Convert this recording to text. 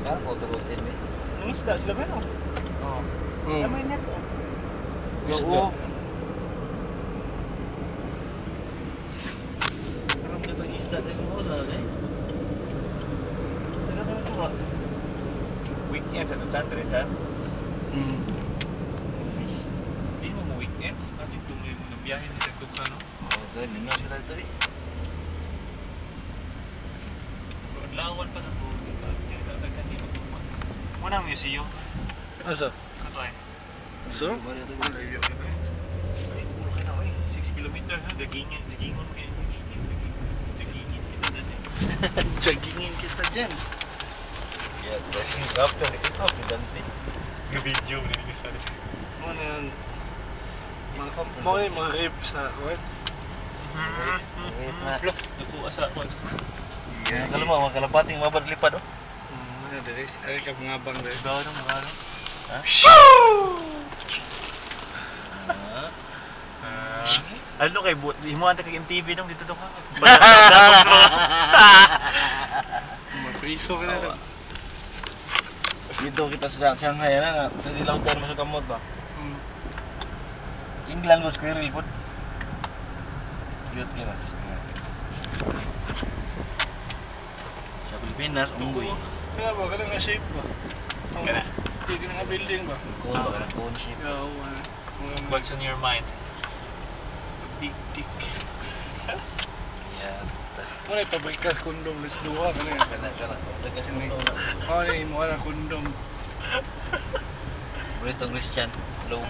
kan, foto-foto ini. Isda sila ba no? Oh. May net oh. Oo. Karam dito yung isda din mo na eh. Nagkataon ko ba? Weekends at the Chan. Hmm. Hindi mo weekends. Natin tuloy mo ng biyahe ni Tagtuksa no? Oh, dahil lingaw sila dito eh. Lawan pa na po. Munang museum. Asa? Kato eh. So? Malayo na kayo. Ay, puro kayo na kayo. 6 kilometers ha. Dagingon kayo. Dagingin kita dyan eh. Jagingin kita dyan. Ya, dahil after ito, pidanti. Yung video mo nila sa rin. Ano na yan? Mga ribs sa what? Plok. Nakuha sa ako. Kalau mau kalapating mabad lipad oh. Ano dali? Ay ka mangabang dali. Gawa ng mga ano. Ha? Ano kay buot? Himuan ta kay MTV dong dito to ka. Mapriso ka na lang. Dito kita sa Shanghai na, dari lautan masuk kamot ba? England go squirrel food. Cute kira. Sa Pilipinas, unggoy. Kaya ba? Kaya nga shape ba? Kana. Hindi nga building ba? Cone ba? Cone shape. What's on your mind? Big dick. Ya. Muna ipabagkas kondom. Let's do ha. Kana. Udah kasi mo na. Ano yung mga kondom. Boleh tong Christian. Low.